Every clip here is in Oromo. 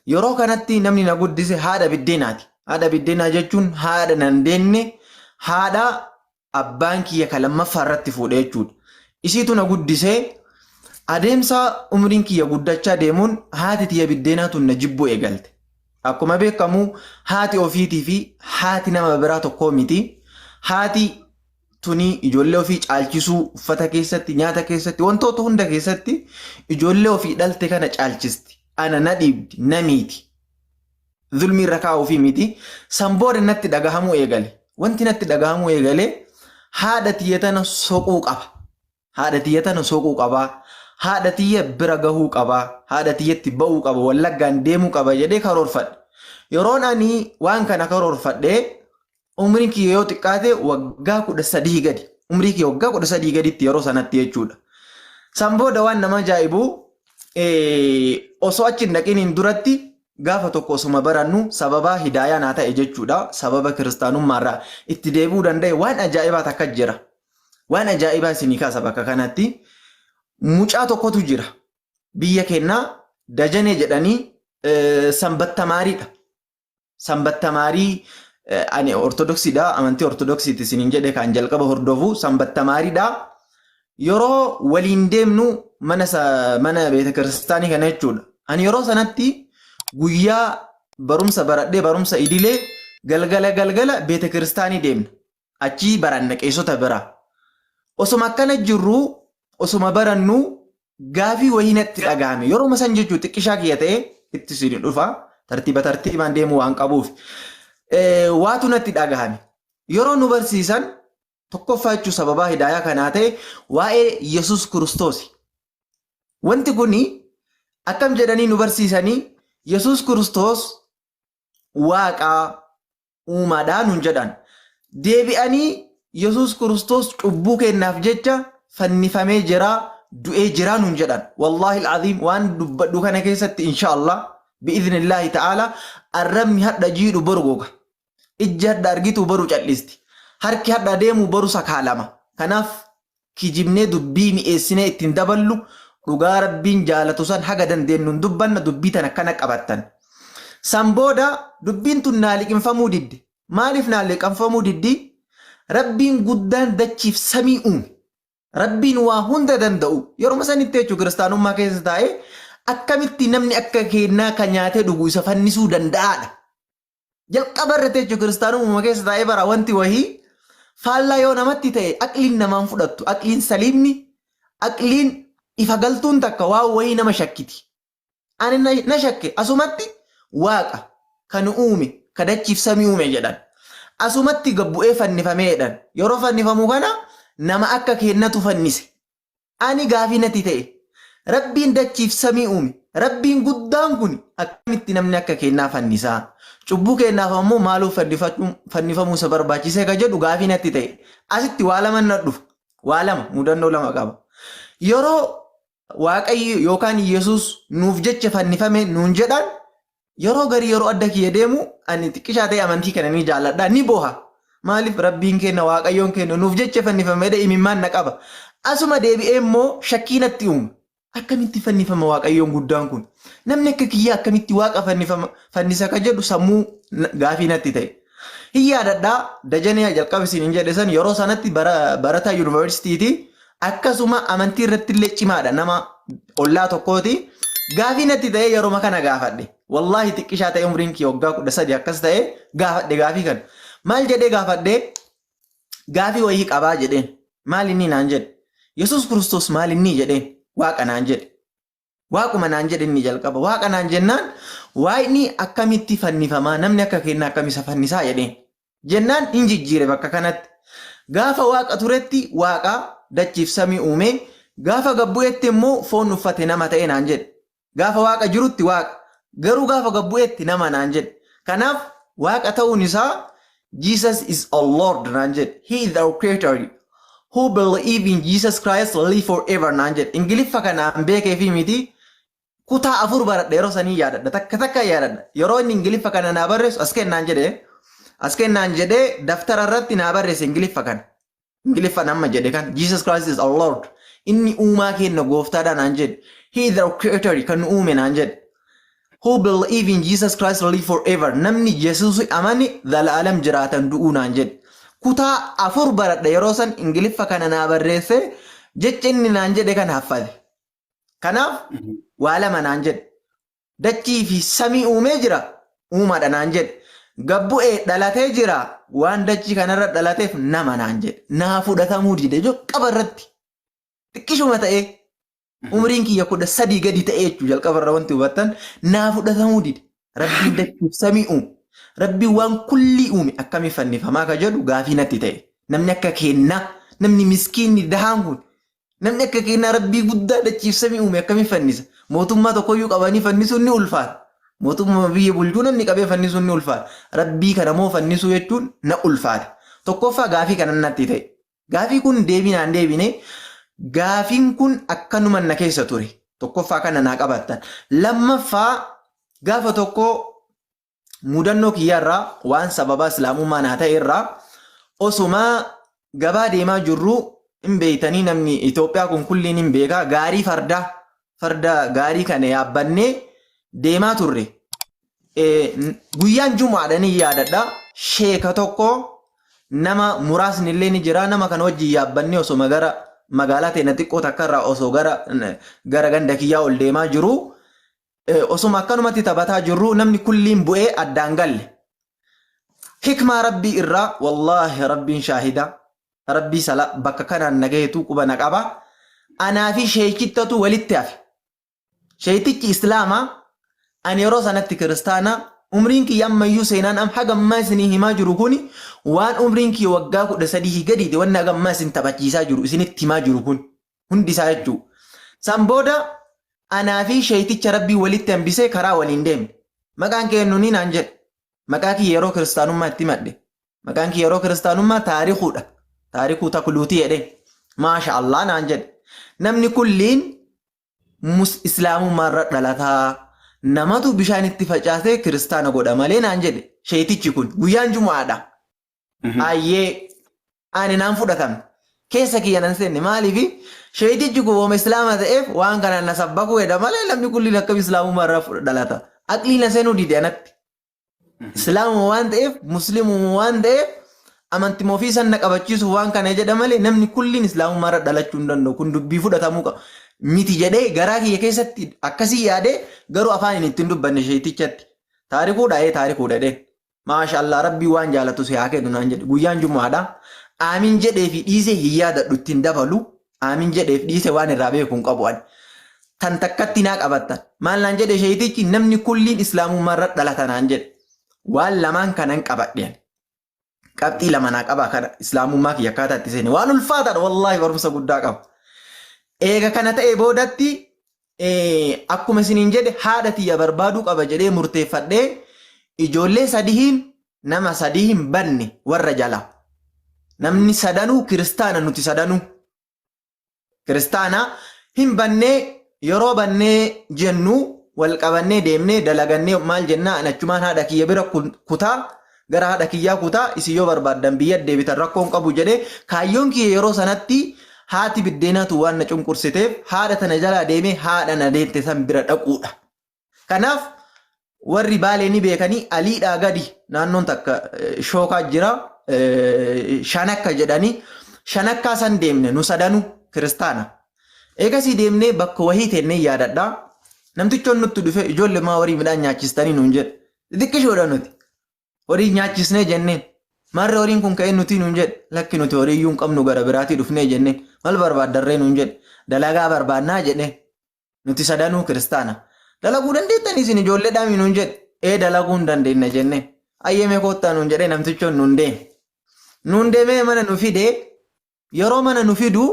Yeroo kanatti namni na guddise haadha biddeenaati. Haadha biddeenaa jechuun haadha nan deenne haadha abbaan kiyya ka lammaffaa irratti fuudhe jechuudha. Isiitu na guddisee adeemsa umriin kiyya guddachaa deemuun haati tiyya biddeenaatu na jibbuu eegalte. Akkuma beekamu haati ofiitii fi haati nama biraa tokkoo miti. Haati tuni ijoollee ofii caalchisuu uffata keessatti, nyaata keessatti, wantoota hunda keessatti ijoollee ofii dhalte kana caalchisti. Ana na dhiibdi, na miiti. Zulmii irra kaa'uu fi miti. Sanbooda natti dhagahamuu eegale. Wanti natti dhagahamuu eegale haadha tiyya tana soquu qaba. Haadha tiyya tana soquu qaba. Haadha tiyya bira gahuu qaba. Haadha tiyyatti ba'uu qaba. Wallaggaan deemuu qaba jedhee karoorfadhe. Yeroon ani waan kana karoorfadhe umriin kiyya yoo xiqqaate waggaa 13 gadi. Umrii kiyya waggaa 13 gaditti yeroo sanatti jechuudha. Sanbooda waan nama ajaa'ibu osoo achi hin dhaqiniin duratti gaafa tokko osuma barannu sababa hidaayaa naa ta'e jechuudha. Sababa kiristaanummaarraa itti deebi'uu danda'e waan ajaa'ibaa takka jira. Waan ajaa'ibaa isinii kaasa bakka kanatti. Mucaa tokkotu jira. Biyya keenyaa Dajanee jedhanii sanbattamaariidha. Sanbattamaarii ani ortodoksiidha. Amantii ortodoksiiti isiniin jedhe kan jalqaba hordofu sanbattamaariidha. Yeroo waliin deemnu mana beeta kiristaanii kana jechuudha. Ani yeroo sanatti guyyaa barumsa baradhee barumsa idilee galgala beeta kiristaanii deemna. Achii baranna qeessota biraa. Osuma akkana jirru osuma barannu gaafii wayii natti dhagahame. Yeroo masan jechuu xiqqishaa kiyya ta'e itti isin dhufa. Tartiibaan deemuu waan qabuuf. Waatu natti dhagahame. Yeroo nu barsiisan tokkoffaa jechuun sababaa hidaayaa kanaa ta'e waa'ee Yesuus Kiristoos. Wanti kuni akkam jedhanii nu barsiisanii Yesuus Kiristoos waaqaa uumaadhaa nun jedhan. Deebi'anii Yesuus Kiristoos cubbuu kennaaf jecha fannifamee jira, du'ee jira nun jedhan. Wallaahi al'aziim waan dubbadhu kana keessatti inshaallah bi'iznillaahi ta'ala arrabni hadha jiidhu boru goga. Ijji hadha argitu boru callisti. Harki hadha deemu boru sakaalama. Kanaaf kijibnee dubbii mi'eessinee ittiin daballu dhugaa rabbiin jaalatu san haga dandeenyuun dubbanna dubbii tan akkana qabattan. San booda dubbiin tun naa liqinfamuu diddi. Maaliif naa liqinfamuu diddi? Rabbiin guddaan dachiif samii uume. Rabbiin waa hunda danda'u. Yeroo sanitti jechuun kiristaanummaa keessa taa'ee akkamitti namni akka kennaa kan nyaatee dhugu isa fannisuu danda'aadha. Jalqaba irratti jechuun kiristaanummaa keessa taa'ee bara wanti wahii faallaa yoo namatti ta'e aqliin namaan fudhattu. Aqliin saliimni, aqliin ifa galtuun takka waa wahii nama shakkiti. Ani na shakke asumatti waaqa kan uume kan dachiif samii uume jedhan. Asumatti gabbu'ee fannifameedhaan. Yeroo fannifamu kana nama akka kennatu fannise. Ani gaafii natti ta'e. Rabbiin dachiif samii uume. Rabbiin guddaan kun akkamitti namni akka kennaa fannisaa. Cubbuu kennaaf ammoo maaluuf fannifamuu isa barbaachisee ka jedhu gaafii natti ta'e. Asitti waa lama na dhufa. Waa lama mudannoo lama qaba. Yeroo Waaqayyo yookaan Yesuus nuuf jecha fannifame nuun jedhan yeroo garii yeroo adda kiyya deemu ani xiqqishaa ta'e amantii kana ni jaalladha ni boha. Maaliif rabbiin kenna waaqayyoon kenna nuuf jecha fannifame imimmaan na qaba. Asuma deebi'ee immoo shakkii natti uume. Akkamitti fannifama waaqayyoon guddaan kun? Namni akka kiyya akkamitti waaqa fannisa ka jedhu sammuu gaafii natti ta'e. Hin yaadadhaa Dajanee jalqaba isin jedhe san yeroo sanatti barataa yuunivarsiitiiti. Akkasuma amantii irratti illee cimaadha nama ollaa tokkooti. Gaafii natti ta'e yeroo kana gaafadhe. Wallaahi xiqqishaa ta'e umriin kiyya waggaa 13 akkas ta'e gaafadhe gaafii kana. Maal jedhee gaafadhe? Gaafii wayii qabaa jedheen. Maal inni naan jedhe? Yesuus Kiristoos maal inni jedheen? Waaqa naan jedhe. Waaquma naan jedhe inni jalqaba. Waaqa naan jennaan waaqni akkamitti fannifamaa namni akka kennaa akkamisa fannisaa jedheen. Jennaan hin jijjiire bakka kanatti. Gaafa waaqa turetti waaqa dachiif samii uume. Gaafa gabbu'etti immoo foon uffate nama ta'e naan jedhe. Gaafa waaqa jirutti waaqa. Garuu gaafa gabbu'etti nama naan jedhe. Kanaaf waaqa ta'uun isaa Jesus is our Lord naan jedhe. He is our creator. Who believe in Jesus Christ live forever naan jedhe. Ingiliffa kanaan beekee fi miti kutaa 4 baradha yeroo sanii yaadadha. Takka yaadadha. Yeroo inni ingiliffa kana naa barreessu as kennaan jedhe. As kennaan jedhe daftara irratti naa barreesse ingiliffa kana. Ingiliffa nama jedhe kan Jesus Christ is our Lord. Inni uumaa kenna gooftaadha naan jedhe. He is our creator kan uume naan jedhe. who believe in Jesus Christ live forever. Namni Jesus amani zalaalam jiraatan du'uu naan jedhe. Kutaa 4 baradha yeroo san Ingiliffa kana naa barreesse jecha inni naan jedhe kan haffate. Kanaaf waa lama naan jedhe. Dachii fi samii uumee jira uumadha naan jedhe. Gabbu'ee dhalatee jira waan dachii kanarra dhalateef nama naan jedhe. Naa fudhatamuu dide jalqaba irratti xiqqishuma ta'ee umriin kiyya 13 gadi ta'ee jechuudha jalqaba irra wanti hubattan naa fudhatamuu dide. Rabbiin dachii fi samii uume. Rabbiin waan kulli uume akkamiin fannifamaa ka jedhu gaafii natti ta'e. Namni akka kennaa namni miskiinni dahaan kun namni akka kennaa rabbii guddaa dachii fi samii uume akkamiin fannisa. Mootummaa tokkoyyuu qabanii fannisuun ni ulfaata. Mootummaa biyya bulchuu namni qabee fannisuun ni ulfaata. Rabbii kana moo fannisuu jechuun na ulfaata. Tokkoffaa gaafii kana natti ta'e. Gaafii kun deebinaan deebine gaafiin kun akkanuma na keessa ture. Tokkoffaa kana naa qabattan. Lammaffaa gaafa tokko mudannoo kiyyaarraa waan sababa islaamummaa naa ta'e irraa osuma gabaa deemaa jirru hin beeytanii namni Itoophiyaa kun kulliin hin beekaa gaarii farda gaarii kana yaabbannee deemaa turre. Guyyaan Jumaadhanii yaadadha. Sheeka tokko nama muraasni illee ni jira. Nama kana wajjin yaabbannee osoma gara magaalaa teena xiqqoo takkarraa osoo gara ganda kiyyaa ol deemaa jiru. Osuma akkanumatti taphataa jirru namni kulliin bu'ee addaan galle. Hikmaa rabbii irraa wallaahi rabbiin shaahida. Rabbii sala bakka kanaan nagayeetu quba na qaba. Anaa fi sheekittatu walitti hafe. Sheetichi islaamaa ani yeroo sanatti kiristaana umriin kiyya ammayyuu seenaan haga ammaa isinii himaa jiru kuni waan umriin kiyya waggaa 13 gadiiti wanni haga ammaa isin taphachiisaa jiru isinitti himaa jiru kun hundisaa jechuudha. San booda anaa fi sheeticha rabbii walitti hambisee karaa waliin deemne. Maqaan keenyuuni naan jedhe. Maqaa kiyya yeroo kiristaanummaa itti madde. Maqaan kiyya yeroo kiristaanummaa taarikuudha. Taarikuu takluutii jedhee. Maasha Allah naan jedhe. Namni kulliin islaamummaa irra dhalataa. Namatu bishaan itti facaasee kiristaana godha malee naan jedhe. Sheetichi kun guyyaan Jumaadha. Ayyee ani naan fudhatame. Keessa kiyya nan seenne maaliifi sheetichi kun wooma islaama ta'eef waan kanaan na sabbakuu jedha malee namni kulliin akkam islaamummaa irraa dhalata. Aqlii na seenuu dide anatti. Islaamuma waan ta'eef muslimuma waan ta'eef amantii ofii san na qabachiisuuf waan kana jedha malee namni kulliin islaamummaa irra dhalachuu hin danda'u. Kun dubbii fudhatamuu qaba. Miti jedhee garaa kiyya keessatti akkasii yaadee garuu afaan hin ittiin dubbanne sheetichatti. Taarikuudha jedhee. Maasha Allah rabbii waan jaalatu si haa kennu naan jedhe. Guyyaan Jumaadha. Aamin jedhee fi dhiisee hin yaadadhu ittiin dabalu. Aamin jedhee fi dhiisee waan irraa beeku hin qabu. Tan takkatti naa qabattan. Maal naan jedhe sheetichi namni kulliin islaamummaa irra dhalata naan jedhe. Waan lamaan kanan qabadheen. Qabxii lama naa qaba kana islaamummaa kiyya akkaataa itti seene. Waan ulfaataadha wallaahi barumsa guddaa qaba. Eega kana ta'ee boodatti akkuma isiniin jedhe haadha tiyya barbaaduu qaba jedhee murteeffadhee ijoollee sadihiin nama sadii hin banne warra jala. Namni sadanuu kiristaana nuti sadanuu. Kiristaana hin bannee yeroo bannee jennu wal qabannee deemnee dalagannee maal jennaa achumaan haadha kiyya bira kutaa gara haadha kiyyaa kutaa isin yoo barbaaddan biyya deebitan rakkoon qabu jedhee kaayyoon kiyya yeroo sanatti haati biddeenatu waan na cunqursiteef haadha tana jalaa deemee haadha na deette san bira dhaquudha. Kanaaf warri baalee ni beekanii aliidhaa gadi naannoon takka shookaa jira shanakka jedhanii shanakkaa san deemne nu sadanu kiristaana. Eegasii deemnee bakka wahii teennee yaadadhaa. Namtichoon nutti dhufe ijoollee maa horii midhaan nyaachistanii nuun jedhe. Xixiqqishoodha nuti. Horii nyaachisnee jenneen. Maarree horiin kun ka'ee nuti nuun jedhe. Lakki nuti horii iyyuu hin qabnu gara biraatii dhufnee jenneen. Maal barbaaddarree nuun jedhe. Dalagaa barbaannaa jedheen. Nuti sadanuu kiristaana. Dalaguu dandeettanii isin ijoollee dhaami nuun jedhe. Dalaguu hin dandeenya jenneen. Ayyemee koottaa nuun jedhee namtichoon nuun deeme. Nuun deemee mana nu fidee yeroo mana nu fiduu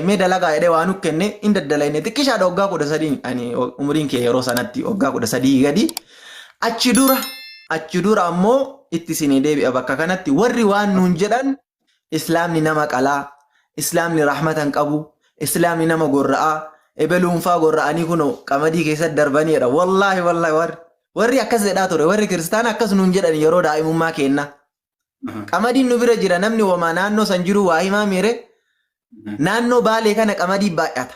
mee dalagaa jedhee waan nu kenne hin daddalayne xiqqishaadha waggaa 13 ani umriin kee yeroo sanatti waggaa 13 gadi achi dura ammoo itti isinii deebi'a bakka kanatti warri waan nuun jedhan islaamni nama qalaa islaamni rahmatan qabu islaamni nama gorra'aa ebeluunfaa gorra'anii kunoo qamadii keessatti darbaniidha wallaahi warri akkas jedhaa ture warri kiristaana akkas nuun jedhan yeroo daa'imummaa kenna qamadiin nu bira jira namni wamaa naannoo san jiru waa himaa miire naannoo baalee kana qamadii baay'ata.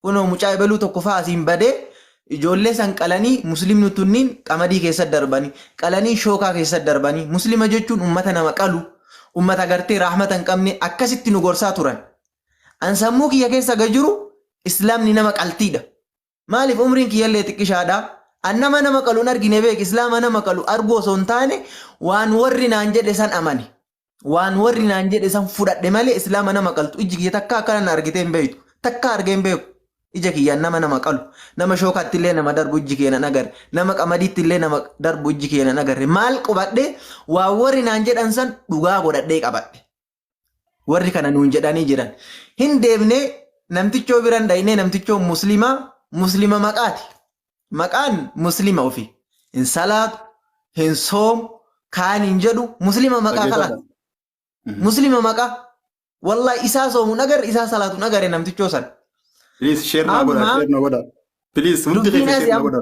Kunoo mucaa ebeluu tokko fa'aa asiin badee ijoollee san qalanii muslimni tunniin qamadii keessa darbanii qalanii shookaa keessa darbanii muslima jechuun ummata nama qalu ummata gartee rahmata hin qabne akkasitti nu gorsaa turan. An sammuu kiyya keessa gajiru islaamni nama qaltiidha. Maaliif umriin kiyyallee xiqqishaadha? An nama qaluun argine beek islaama nama qalu arguu osoo hin taane waan warri naan jedhe san amane. Waan warri naan jedhe san fudhadhe malee islaama nama qaltu iji kiyya takka akkana argitee hin beektu. Takka argee hin beeku. Ija kiyyaan nama qalu. Nama shookaatti illee nama darbu iji kiyya nan agarre. Nama qamadiitti illee nama darbu iji kiyya nan agarre. Maal qubadhe waan warri naan jedhan san dhugaa godhadhee qabadhe. Warri kana nuun jedhanii jiran. Hin deebne namtichoo biran dhayinee namtichoo muslima maqaati. Maqaan muslima ofii. Hin salaatu, hin soomu, kaan hin jedhu muslima maqaa kalaati. Muslima maqaa. Wallahi isaa soomuun agarre isaa salaatuun agarre namtichoo san. Please share na goda. Please hundi keessa share na goda.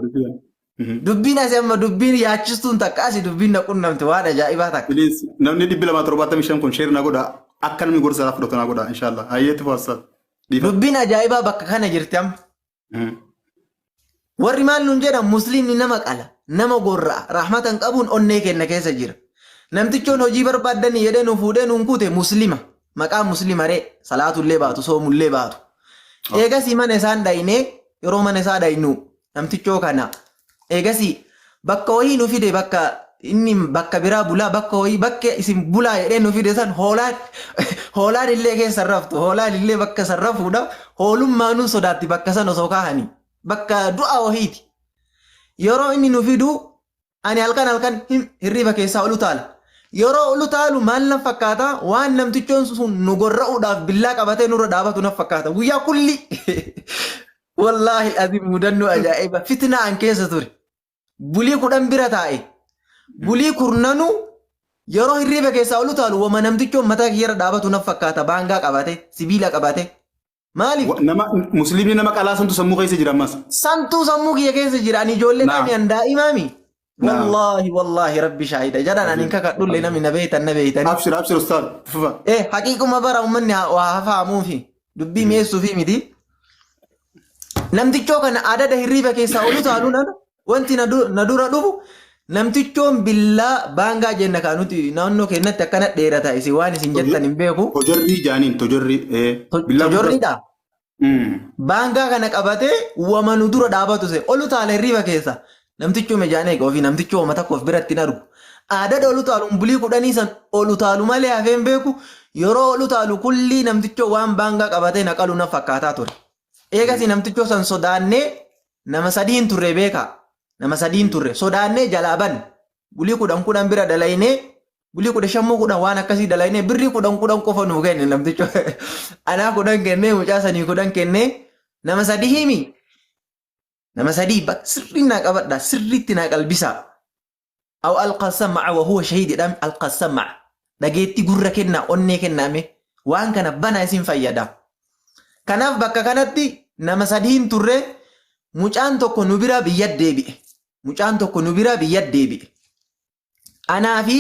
Dubbiin asii amma dubbiin yaachistuun takka asii dubbiin naquun namti waan ajaa'ibaa takka. Please namni 275 kun share na goda. Akka namni gorsa fudhatu na goda inshallah. Hayyeetti faasal. Dubbiin ajaa'ibaa bakka kana jirti amma. Warri maal nuun jedhan musliimni nama qala, nama gorra'a, rahmatan qabuun onnee kenna keessa jira. Namtichoon hojii barbaaddanii jedhee nu fuudhee nuun kuute muslima. Maqaan muslima ree salaatullee baatu, soomullee baatu. Eegasii mana isaan dhayinee yeroo mana isaa dhayinu namtichoo kana. Eegasii bakka wayii nu fide bakka inni bakka biraa bulaa bakka wayii bakka isin bulaa jedhee nu fide san hoolaan illee keessa raftu hoolaan illee bakka san rafuudha hoolummaa nu sodaatti bakka san osoo kaahanii bakka du'a wahiiti. Yeroo inni nu fidu ani halkan hirriba keessaa olu taala. Yeroo olu taalu maal na fakkaata waan namtichoon sun nu gorra'uudhaaf billaa qabatee nurra dhaabatu na fakkaata guyyaa kulli. Wallaahi azim mudannoo ajaa'iba fitnaa an keessa ture. Bulii 10 bira taa'e. Bulii 10 yeroo hirriba keessaa olu taalu wama namtichoon mataa kiyyarra dhaabatu na fakkaata baangaa qabate sibiila qabate. Maaliif? Nama musliimni nama qalaa santu sammuu keessa jira ammas. Santuu sammuu kiyya keessa jira ani ijoollee namni an daa'imaami. Wallahi rabbi shaahida jedhan ani kakadhulle namni na beeytan. Abshir ustaad. Haqiiquma bara uummanni waa hafaamuufi dubbii mi'eessuufi miti. Namtichoo kana adada hirriba keessaa olu taaluun wanti na dura dhufu namtichoon billaa baangaa jenna kaanuti naannoo keenyatti akkana dheerata isin waan isin jettan hin beeku. Tojorrii jaaniin tojorrii. Tojorriidha. Baangaa kana qabatee wama nu dura dhaabatu se olu taala hirriba keessa. Namtichoo mejaanee ofii namtichoo mata koof biratti na argu. Adada olu taaluun bulii 10 san olu taalu malee hafeen beeku yeroo olu taalu kulli namtichoo waan baangaa qabatee na qalu na fakkaataa ture. Eegasii namtichoo san sodaannee nama 3 turre beeka. Nama 3 turre sodaannee jalaa ban bulii 10 bira dalaynee bulii 15 waan akkasii dalaynee birrii 10 qofa nuu kenne namtichoo. Anaa 10 kennee mucaa sanii 10 kennee nama 3 himi. Nama 3 sirri na qabadha sirriitti na qalbisaa. Aw alqasama wa huwa shahid dam alqasama. Dhageetti gurra kenna onnee kenname waan kana bana isin fayyada. Kanaaf bakka kanatti nama 3 turre mucaan tokko nu bira biyya deebi'e. Mucaan tokko nu bira biyya deebi'e. Anaa fi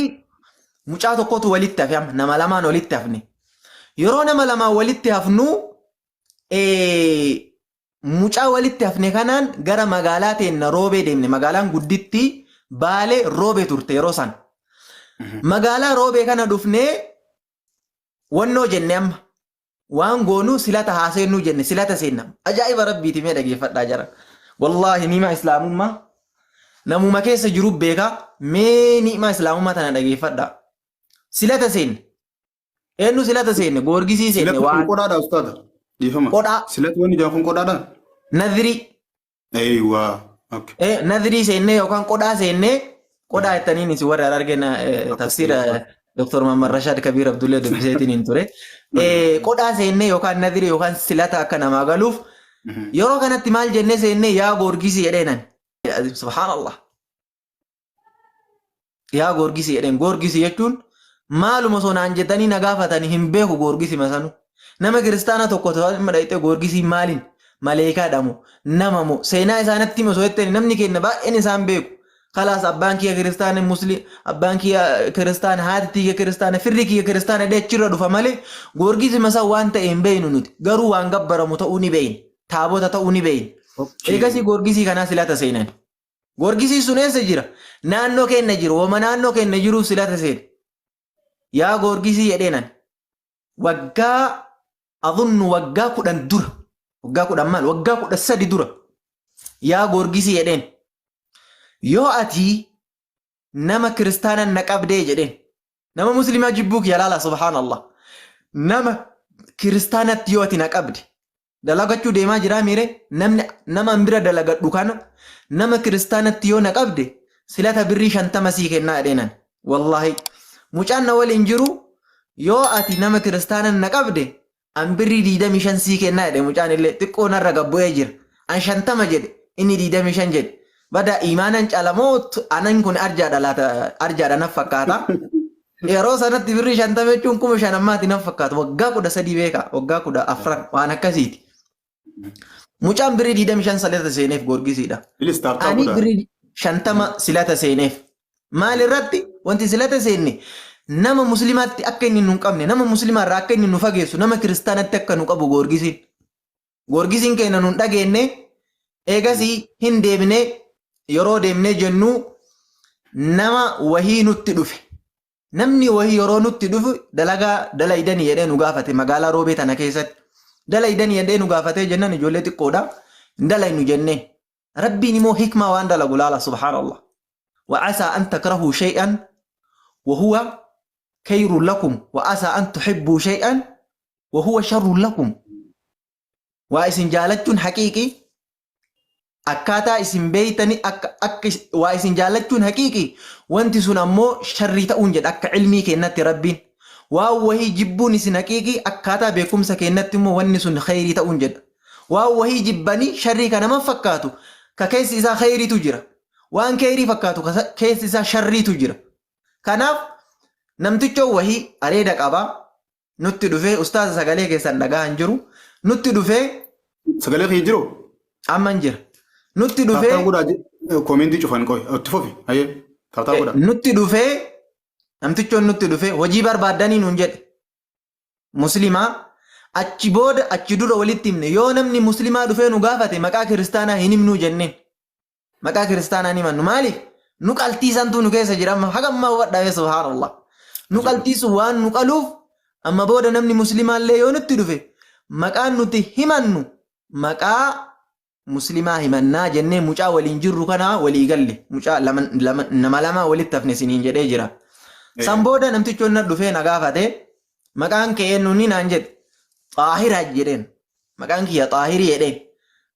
mucaa tokkotu walitti hafe nama lamaan walitti hafne. Yeroo nama lamaan walitti hafnu mucaa walitti hafne kanaan gara magaalaa teenna roobee deemne magaalaan gudditti baalee roobee turte yeroo san. Magaalaa roobee kana dhufnee wannoo jenne amma waan goonu silata haaseennu jenne silata seenna ajaa'iba rabbiiti mee dhageeffadhaa jara. Wallahi ni'ima islaamummaa namuma keessa jiru beeka mee ni'ima islaamummaa tana dhageeffadhaa. Silata seenne eenyu silata seenne goorgisii seenne waan qodaadha ustaada. Qodaa. Silati wanni jaafuun qodaadha. Nadhirii. Eeyywaa. Nadhirii seennee yookaan qodaa seennee qodaa jettaniin isin warra argina tafsiira Dr. Muhammad Rashad Kabir Abdullee dubbiseetiin hin ture. Qodaa seennee yookaan nadhirii yookaan silata akka namaa galuuf yeroo kanatti maal jennee seennee yaa goorgisii jedheenan. Subhaanallah. Yaa goorgisii jedheen goorgisii jechuun maaluma sonaan jettanii na gaafatanii hin beeku goorgisii masanu. Nama kiristaana tokko ta'ee dhayitee goorgisii maaliin maleekaadhamu namamu seenaa isaanitti hima so'ettani namni kenna baay'een isaan beeku. Kalaas abbaan kiyya kiristaana musliim abbaan kiyya kiristaana haati kiyya kiristaana firri kiyya kiristaana dheechirra dhufa malee goorgisii masaa waan ta'e hin beeynu nuti garuu waan gabbaramu ta'uu ni beeyna taabota ta'uu ni beeyna. Eegasii gorgisii kanaa silata seenan. Gorgisii sun eessa jira? Naannoo keenya jiru. Wama naannoo keenya jiruuf silata seena. Yaa gorgisii jedheenan. Waggaa adunnu waggaa 10 dura. Waggaa 10 maal? Waggaa 13 dura. Yaa gorgisii jedheen. Yoo ati nama kiristaana na qabdee jedheen. Nama muslimaa jibbuu kiyya laala subhaanallah. Nama kiristaanatti yoo ati na qabde. Dalagachuu deemaa jiraa miire nama bira dalagadhu kana nama kiristaanatti yoo na qabde silata birrii 50 sii kennaa jedheenan. Wallahi mucaan na waliin jiru yoo ati nama kiristaana na qabde an birrii 25 sii kennaa jedhe mucaan illee xiqqoo narra gabbu'ee jira. An 50 jedhe inni 25 jedhe. Bada imaanan calamoot anan kun arjaadha naf fakkaata. Yeroo sanatti birrii 50 jechuun 5,000 ammaati naf fakkaata. Waggaa 13 beeka. Waggaa 14 waan akkasiiti. Mucaan birrii 25 silata seeneef gorgisiidha. Ani birrii 50 silata seeneef. Maal irratti wanti silata seenne nama muslimaatti akka inni nu qabne nama muslimaarraa akka inni nu fageessu nama kiristaanatti akka nu qabu gorgisiin. Gorgisiin keenya nu dhageenye eegasii hin deemne yeroo deemnee jennu nama wahii nutti dhufe. Namni wahii yeroo nutti dhufu dalagaa dalaydanii jedhee nu gaafate magaalaa roobee tana keessatti. Dalaydanii jedhee nu gaafatee jennaan ijoollee xiqqoodha. Dalaynu jenneen. Rabbiin immoo hikmaa waan dalagu laala subhaanallah. وعسى أن تكرهوا شيئا وهو خير لكم وعسى أن تحبوا شيئا وهو شر لكم وإسن جالتون حقيقي أكاتا إسن بيتني وإسن جالتون حقيقي وانت سنمو شر تأونجد أك علمي كينات ربين وهي جبوني سن حقيقي أكاتا بكم سكينات مو وانسن خيري تأونجد وهي جبني شري كان ما فكاتو ككيس إذا خيري تجرى waan keerii fakkaatu keessi isaa sharriitu jira. Kanaaf namticho wahii areeda qabaa nutti dhufee ustaaza sagalee keessan dhagaan jiru nutti dhufee sagalee kee jiru amman jira nutti dhufee koomentii cufan qoy itti fufi ayyee taataa godha nutti dhufee namtichoon nutti dhufee hojii barbaaddanii nuun jedhe muslimaa achi booda achi dura walitti himne yoo namni muslimaa dhufee nu gaafate maqaa kiristaanaa hin himnuu jenneen. Maqaa kiristaanaa ni mannu maaliif nu qaltiisantu nu keessa jira amma hagamma wadhaa'ee subhaanallah nu qaltiisu waan nu qaluuf amma booda namni muslimaallee yoo nutti dhufe maqaan nuti himannu maqaa muslimaa himannaa jennee mucaa waliin jirru kana walii galle mucaa nama lama walitti hafne siniin jedhee jira. San booda namtichoon na dhufee na gaafate maqaan kee eenyuun naan jedhe Xaahiraa jedheen maqaan kiyya Xaahirii jedheen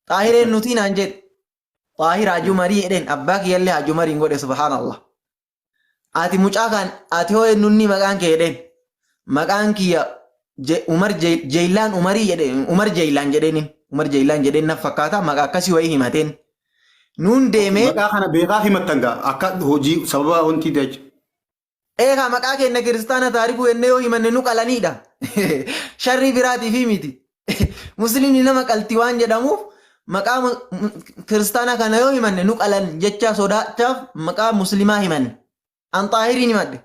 Xaahireen nuti naan jedhe. Xaahir Hajumarii jedheen abbaa kiyyallee Hajumariin godhe subhaanallah. Ati mucaa kan ati hoo eenyunni maqaan kee jedheen maqaan kiyya Umar Jeeyilaan Umarii jedheen Umar Jeeyilaan jedheen Umar Jeeyilaan jedheen naf fakkaata maqaa akkasii wayii himateen. Nuun deemee maqaa kana beekaa himattan gaa akka hojii sababa wanti jecha. Eegaa maqaa keenya kiristaana taarikuu ennee yoo himanne nu qalaniidha. Sharrii biraatiif miti. Musliimni nama qalti waan jedhamuuf maqaa kiristaana kana yoo himanne nu qalan jecha sodaachaaf maqaa muslimaa himanne. An Xaahiriin himadhe.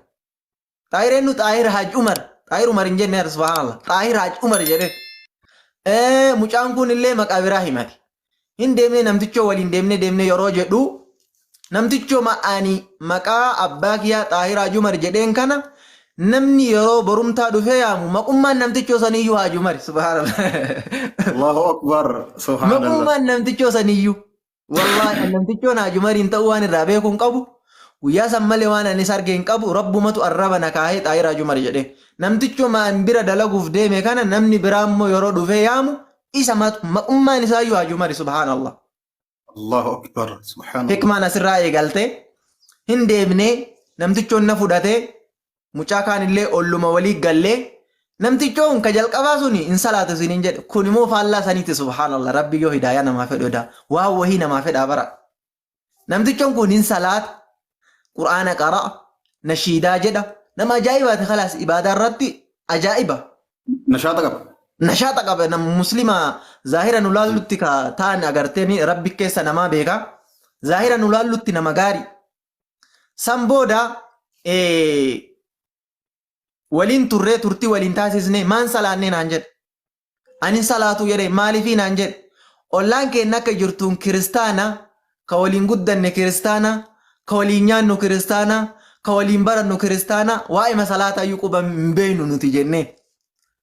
Xaahireen nu Xaahir Haaj Umar. Xaahir Umar hin jenne subhaanallah. Xaahir Haaj Umar jedhe. Mucaan kun illee maqaa biraa himate. Hin deemne namtichoo waliin deemne yeroo jedhu namtichoo ma'aanii maqaa abbaa kiyyaa Xaahir Haaj Umar jedheen kana namni yeroo borumtaa dhufee yaamu maqummaan namtichoo saniyyuu Haaj Umar subhaanallah. Allahu akbar subhaanallah. Maqummaan namtichoo saniyyuu wallahi namtichoon Haaj Umariin ta'uu waan irraa beekuun qabu guyyaa san malee waan anis argee hin qabu rabbumatu arraba na kaahee Xaahir Haaj Umar jedhee namtichoo maan bira dalaguuf deeme kana namni biraa immoo yeroo dhufee yaamu isa maqummaan isaayyuu Haaj Umar subhaanallah. Allahu akbar subhaanallah. Hikmaan asirraa eegalte hin deemne namtichoon na fudhatee mucaa kaan illee olluma walii gallee namtichoon ka jalqabaa suni in salaatu siniin jedhe kun immoo faallaa saniiti subhaanallah rabbi yoo hidaayaa namaa fedhodha waan wahii namaa fedhaa bara. Namtichoon kun hin salaata quraana qara'a nashiidaa jedha nama ajaa'ibaati khalaas ibaadaa irratti ajaa'iba. Nashaata qaba. Nashaata qaba nama muslima zaahira nu laallutti ka ta'an agartee rabbi keessa namaa beeka zaahira nu laallutti nama gaarii. San booda waliin turree turtii waliin taasisne maan salaannee naan jedhe. Ani salaatu jedhe maaliifii naan jedhe. ollaan keenya akka jirtuun kiristaana, ka waliin guddanne kiristaana, ka waliin nyaannu kiristaana, ka waliin barannu kiristaana, waa'ee masalaataa iyyuu quba hin beeknu nuti jennee.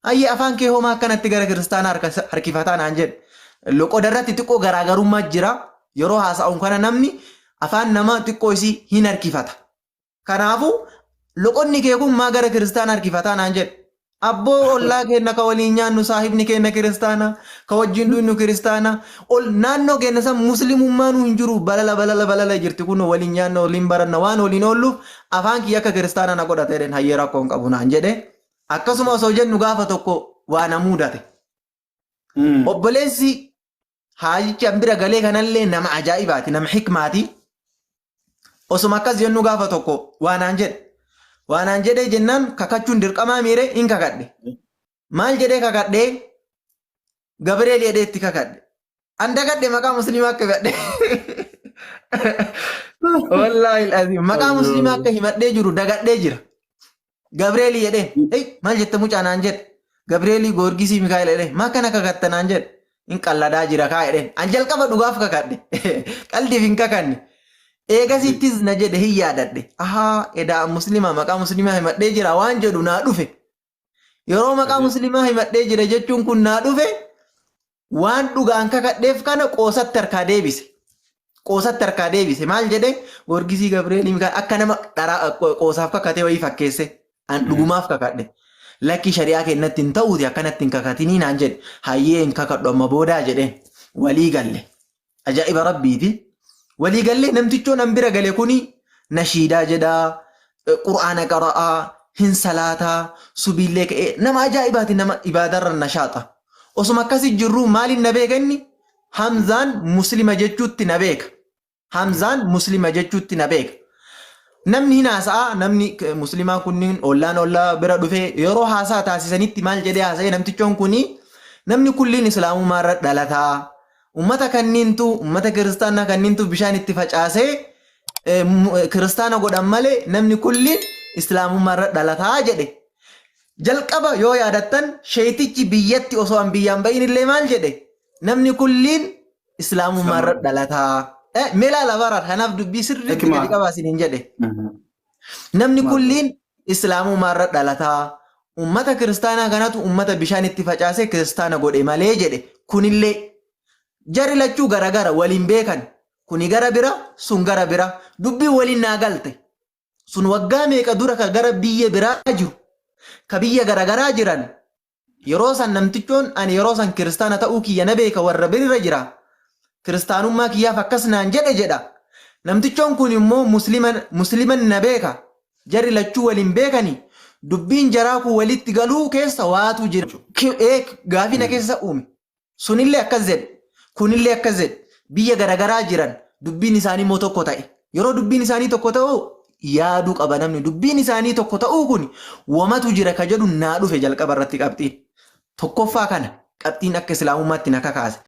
Ayyee afaan kee homaa akkanatti gara kiristaanaa harkifataa naan jedhe. Loqoda irratti xiqqoo garaagarummaa jira. Yeroo haasa'uun kana namni afaan nama xiqqoo isii hin harkifata. Kanaafuu loqonni kee kun maa gara kiristaanaa harkifataa naan jedhe. Abboo ollaa keenya ka waliin nyaannu saahibni keenya kiristaana, ka wajjin dhunnu kiristaana, ol naannoo keenya san muslimummaanuu hin jiru balala jirti kun waliin nyaanna waliin baranna waan waliin oolluuf afaan kiyya akka kiristaana na godhate jedhen hayyee rakkoo hin qabu naan jedhe. Akkasuma osoo jennu gaafa tokko waa na mudate. Obboleessi haayichi bira galee kanallee nama ajaa'ibaati, nama hikmaati. Osuma akkas jennu gaafa tokko waa naan jedhe. Waanaan jedhee jennaan kakachuun dirqamaa miire hin kakadhe. Maal jedhee kakadhee? Gabriel jedhee itti kakadhe. An dagadhe maqaa musliimaa akka hibadhe. Wallaahi alazim maqaa musliimaa akka hibadhee jiru dagadhee jira. Gabriel jedhee maal jette mucaa naan jedhe. Gabriel Goorgisii Mikaa'el jedhee maa kana kakatta naan jedhe. Hin qalladaa jira kaa jedheen. An jalqaba dhugaaf kakadhe. Qaldiif hin kakanne. Eegasittis na jedhe hin yaadadhe. Edaa musliima maqaa musliimaa himadhee jira waan jedhu naa dhufe. Yeroo maqaa musliimaa himadhee jira jechuun kun naa dhufe waan dhugaan kakadheef kana qoosatti harkaa deebise. Qoosatti harkaa deebise maal jedhe Goorgisii Gabriel akka nama qoosaaf kakatee wayii fakkeesse. An dhugumaaf kakadhe. Lakki shari'aa keenyatti hin ta'uuti akkanatti hin kakatinii naan jedhe. Hayyee hin kakadhu amma boodaa jedheen walii galle. Ajaa'iba rabbiiti. Walii gallee namtichoon an bira gale kuni nashiidaa jedhaa, qura'aana qara'aa, hin salaataa, subiillee ka'ee nama ajaa'ibaati nama ibaadarra nashaaxa. Osuma akkasii jirru maaliin na beeka inni? Hamzaan muslima jechuutti na beeka. Hamzaan muslima jechuutti na beeka. Namni hin haasa'a, namni muslimaa kunniin ollaa bira dhufee yeroo haasaa taasisanitti maal jedhee haasa'e namtichoon kuni namni kulliin islaamummaarra dhalataa. Ummata kanniintu ummata kiristaanaa kanniintu bishaan itti facaasee kiristaana godhan malee namni kulliin islaamummaarra dhalataa jedhe. Jalqaba yoo yaadattan sheetichi biyyatti osoo an biyyaan bahin illee maal jedhe namni kulliin islaamummaarra dhalataa. Meelaa labaraa kanaaf dubbii sirriitti gadi qabaasin hin jedhe. Namni kulliin islaamummaarra dhalataa. Ummata kiristaanaa kanatu ummata bishaan itti facaasee kiristaana godhe malee jedhe. Kunillee jarri lachuu garagara waliin beekan. Kuni gara bira sun gara bira. Dubbii waliin naa galte. Sun waggaa meeqa dura ka gara biyya biraa jiru. Ka biyya garagaraa jiran. Yeroo san namtichoon ani yeroo san kiristaana ta'uu kiyya na beeka warra birra jira. Kiristaanummaa kiyyaaf akkas naan jedha. Namtichoon kun immoo musliman na beeka. Jarri lachuu waliin beekani. Dubbiin jaraa kun walitti galuu keessa waatu jira. Gaafina keessa uume. Sunillee akkas jedhe. Kunillee akkas jedhe. Biyya garagaraa jiran dubbiin isaanii immoo tokko ta'e. Yeroo dubbiin isaanii tokko ta'u yaaduu qaba namni. Dubbiin isaanii tokko ta'uu kun wamatu jira ka jedhu naa dhufe jalqaba irratti qabxiin. Tokkoffaa kana qabxiin akka islaamummaatti na kakaase.